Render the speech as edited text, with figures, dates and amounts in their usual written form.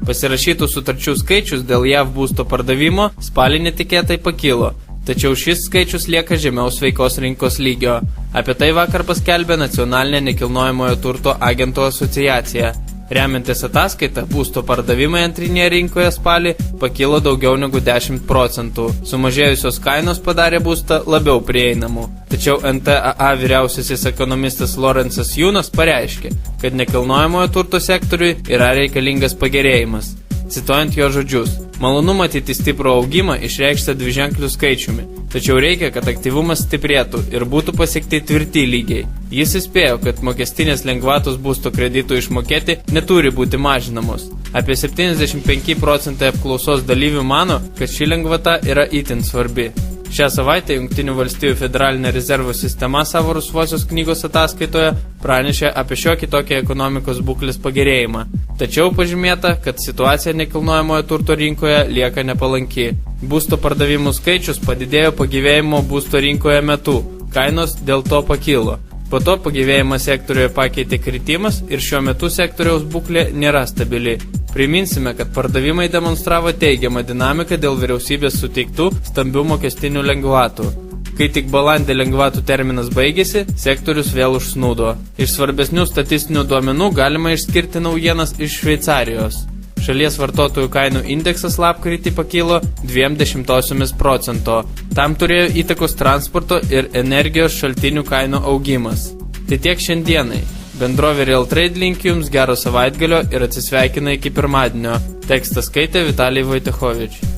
Pasirašytų sutarčių skaičius dėl JAV būsto pardavimo spalį netikėtai pakilo, tačiau šis skaičius lieka žemiau sveikos rinkos lygio. Apie tai vakar paskelbė Nacionalinė nekilnojamojo turto agentų asociacija. Remiantis ataskaitą, būsto pardavimai antrinėje rinkoje spalį pakilo daugiau negu 10%. Sumažėjusios kainos padarė būstą labiau prieinamu. Tačiau NTAA vyriausiasis ekonomistas Lorenzas Junas pareiškė, kad nekilnojamojo turto sektoriui yra reikalingas pagerėjimas. Cituojant jo žodžius, malonu matyti stiprų augimą išreikštą dviženklių skaičiumi, tačiau reikia, kad aktyvumas stiprėtų ir būtų pasiekti tvirti lygiai. Jis įspėjo, kad mokestinės lengvatos būsto kreditų išmokėti neturi būti mažinamos. Apie 75% apklausos dalyvių mano, kad ši lengvata yra itin svarbi. Šią savaitę Jungtinių valstijų federalinė rezervų sistema savo rusvosios knygos ataskaitoje pranešė apie šiokį tokį ekonomikos būklės pagerėjimą. Tačiau pažymėta, kad situacija nekilnojamojo turto rinkoje lieka nepalanki. Būsto pardavimų skaičius padidėjo pagyvėjimo būsto rinkoje metu, kainos dėl to pakilo. Po to pagyvėjimą sektoriuje pakeitė kritimas ir šiuo metu sektoriaus būklė nėra stabili. Priminsime, kad pardavimai demonstravo teigiamą dinamiką dėl vyriausybės suteiktų stambių mokestinių lengvatų. Kai tik balandį lengvatų terminas baigėsi, sektorius vėl užsnūdo. Iš svarbesnių statistinių duomenų galima išskirti naujienas iš Šveicarijos. Šalies vartotojų kainų indeksas lapkritį pakilo 0,2%. Tam turėjo įtakos transporto ir energijos šaltinių kainų augimas. Tai tiek šiandienai. Bendrovė Real Trade linki jums gero savaitgalio ir atsisveikina iki pirmadienio. Tekstą skaitė Vitalijai Vojtechovič.